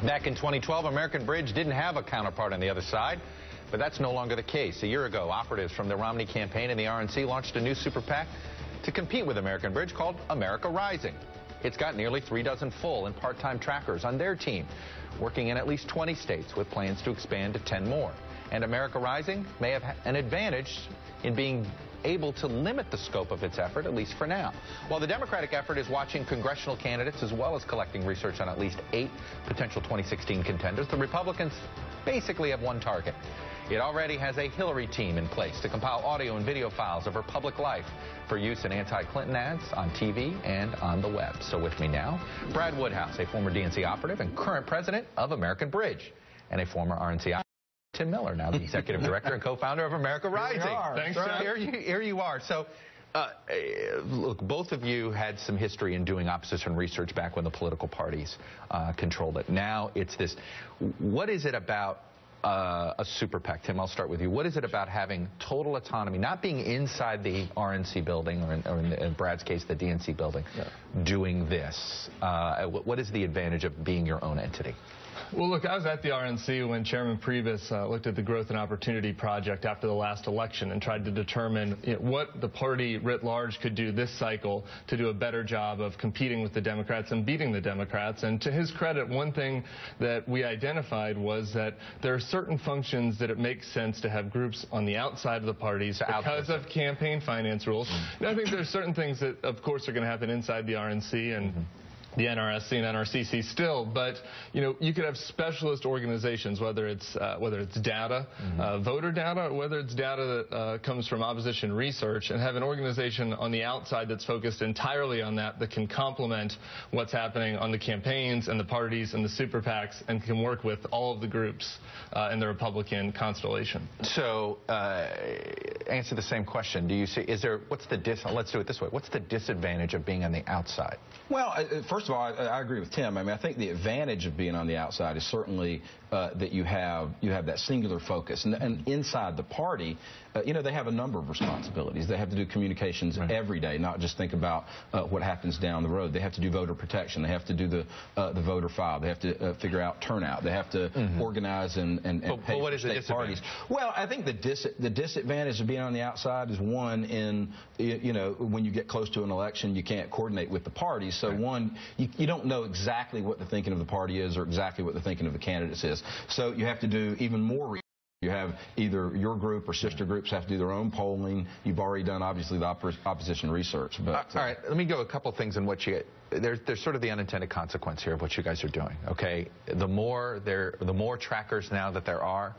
Back in 2012, American Bridge didn't have a counterpart on the other side, but that's no longer the case. A year ago, operatives from the Romney campaign and the RNC launched a new super PAC to compete with American Bridge called America Rising. It's got nearly 3 dozen full and part-time trackers on their team, working in at least 20 states with plans to expand to 10 more. And America Rising may have an advantage in being able to limit the scope of its effort, at least for now. While the Democratic effort is watching congressional candidates as well as collecting research on at least 8 potential 2016 contenders, the Republicans basically have one target. It already has a Hillary team in place to compile audio and video files of her public life for use in anti-Clinton ads on TV and on the web. So with me now, Brad Woodhouse, a former DNC operative and current president of American Bridge, and a former RNC operative, Tim Miller, now the executive director and co-founder of America Rising. Thanks, Here you are. So, look, both of you had some history in doing opposition research back when the political parties controlled it. Now it's this. What is it about a super PAC? Tim, I'll start with you. What is it about having total autonomy, not being inside the RNC building, or in Brad's case, the DNC building, doing this? What is the advantage of being your own entity? Well, look, I was at the RNC when Chairman Priebus looked at the Growth and Opportunity Project after the last election and tried to determine what the party writ large could do this cycle to do a better job of competing with the Democrats and beating the Democrats. And to his credit, one thing that we identified was that there are certain functions that it makes sense to have groups on the outside of the parties because of campaign finance rules. And I think there's certain things that, of course, are going to happen inside the RNC and the NRSC and NRCC still, but you could have specialist organizations, whether it's data, voter data, or whether it's data that comes from opposition research, and have an organization on the outside that's focused entirely on that can complement what's happening on the campaigns and the parties and the super PACs, and can work with all of the groups in the Republican constellation. So, answer the same question. Do you see? Let's do it this way. What's the disadvantage of being on the outside? Well, first of all, I agree with Tim. I mean, I think the advantage of being on the outside is certainly that you have that singular focus. And inside the party, they have a number of responsibilities. They have to do communications every day, not just think about what happens down the road. They have to do voter protection. They have to do the voter file. They have to figure out turnout. They have to organize and pay for state parties. Well, I think the disadvantage of being on the outside is one in when you get close to an election, you can't coordinate with the parties. So one, you don't know exactly what the thinking of the party is or exactly what the thinking of the candidates is. So you have to do even more research. You have either your group or sister groups have to do their own polling. You've already done, obviously, the opposition research. But, all right, let me go a couple things in what you get. There's sort of the unintended consequence here of what you guys are doing, okay? The more trackers now that there are,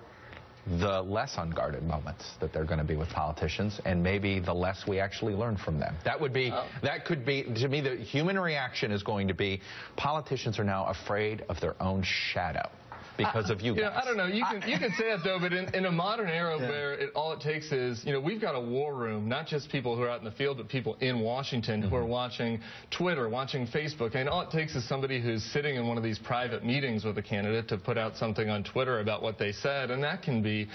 the less unguarded moments that they're going to be with politicians, and maybe the less we actually learn from them. That could be, to me, the human reaction is going to be politicians are now afraid of their own shadow because of you guys. I don't know. You can say that, though, but in a modern era where all it takes is, we've got a war room, not just people who are out in the field, but people in Washington who are watching Twitter, watching Facebook. And all it takes is somebody who's sitting in one of these private meetings with a candidate to put out something on Twitter about what they said, and that can be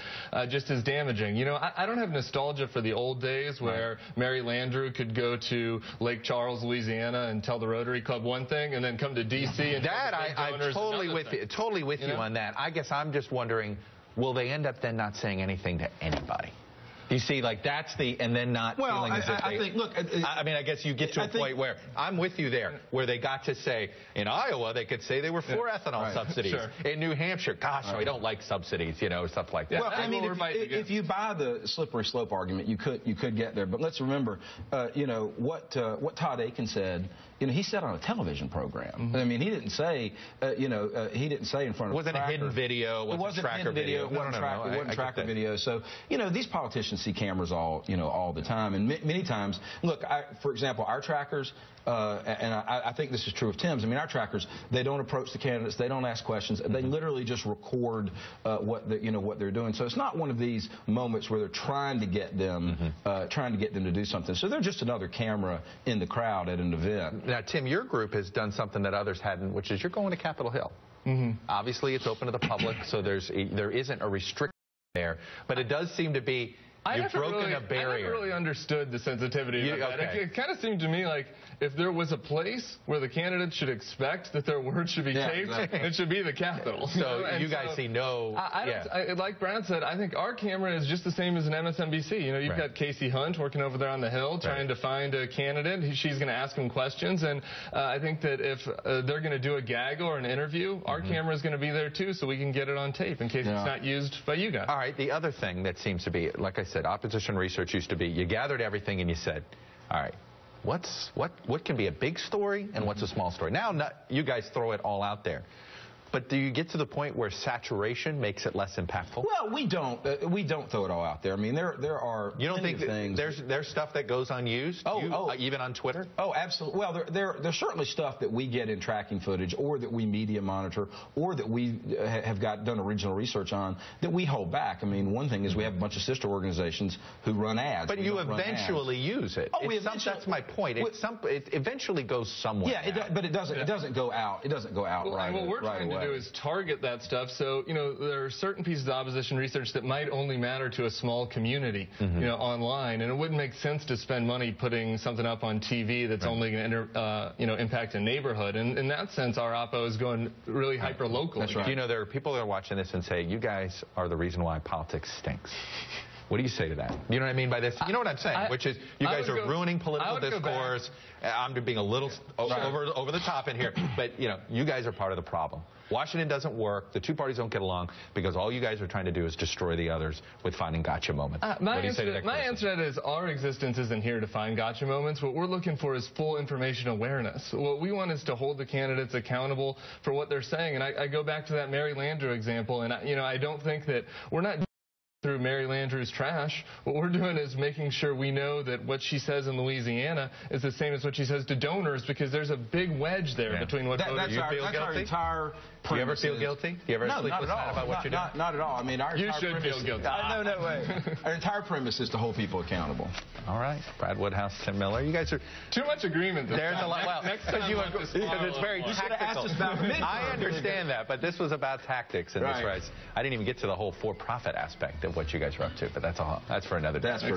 just as damaging. I don't have nostalgia for the old days where Mary Landrieu could go to Lake Charles, Louisiana, and tell the Rotary Club one thing, and then come to D.C. and I'm totally with you on that. I guess I'm just wondering, will they end up then not saying anything to anybody? You see, like that's and then not feeling as if I think, look, I mean, I guess you get to a point where I'm with you there, where they got to say, in Iowa, they could say they were for ethanol subsidies. In New Hampshire, gosh, I don't like subsidies, stuff like that. Well, I mean, if you buy the slippery slope argument, you could get there. But let's remember, what Todd Aiken said. He said on a television program. I mean, he didn't say, he didn't say in front of. It wasn't a hidden video. It wasn't a hidden video. It wasn't tracker video. So, these politicians see cameras all the time, and many times, look, for example, our trackers, and I think this is true of Tim's. I mean, our trackers, they don't approach the candidates, they don't ask questions, they literally just record what they're doing. So it's not one of these moments where they're trying to get them to do something. So they're just another camera in the crowd at an event. Now, Tim, your group has done something that others hadn't, which is you're going to Capitol Hill. Obviously, it's open to the public, so there isn't a restriction there, but it does seem to be You've broken a barrier. I never really understood the sensitivity of that. It kind of seemed to me like if there was a place where the candidates should expect that their words should be taped, it should be the Capitol. So you guys see no... like Brad said, I think our camera is just the same as an MSNBC. You know, you've got Casey Hunt working over there on the Hill trying to find a candidate. She's going to ask him questions. And I think that if they're going to do a gaggle or an interview, our camera is going to be there too so we can get it on tape in case it's not used by you guys. All right, the other thing that seems to be, like I said, opposition research used to be you gathered everything and you said, all right, what can be a big story and what's a small story? Now you guys throw it all out there. But do you get to the point where saturation makes it less impactful? Well, we don't throw it all out there. I mean, there are you don't think things. There's stuff that goes unused? Even on Twitter? Oh, absolutely. Well, there's certainly stuff that we get in tracking footage, or that we media monitor, or that we have done original research on that we hold back. I mean, one thing is we have a bunch of sister organizations who run ads. But you eventually use it. Oh, that's my point. It eventually goes somewhere. Yeah, but it doesn't go out. It doesn't go out right away. What we're trying to do is target that stuff. So, you know, there are certain pieces of opposition research that might only matter to a small community, you know, online, and it wouldn't make sense to spend money putting something up on TV that's only going to, impact a neighborhood. And in that sense, our oppo is going really hyper-local. That's right. You know, there are people that are watching this and say, you guys are the reason why politics stinks. What do you say to that? You know what I mean by this? You know what I'm saying, which is you guys are ruining political discourse. I'm being a little over the top in here, but you guys are part of the problem. Washington doesn't work. The two parties don't get along because all you guys are trying to do is destroy the others with finding gotcha moments. My answer to that is our existence isn't here to find gotcha moments. What we're looking for is full information awareness. What we want is to hold the candidates accountable for what they're saying. And I go back to that Mary Landrieu example, and I don't think that we're not through Mary Landrieu's trash. What we're doing is making sure we know that what she says in Louisiana is the same as what she says to donors, because there's a big wedge there between what voters feel guilty. Our entire do you ever feel guilty? Do you ever sleep with that about what you do? Not at all. I mean, you should feel guilty. No way. Our entire premise is to hold people accountable. All right, Brad Woodhouse, Tim Miller, you guys are too much agreement. There's a lot. Well, next time because it's very tactical. I understand that, but this was about tactics in this race. I didn't even get to the whole for-profit aspect of what you guys are up to, but that's for another day.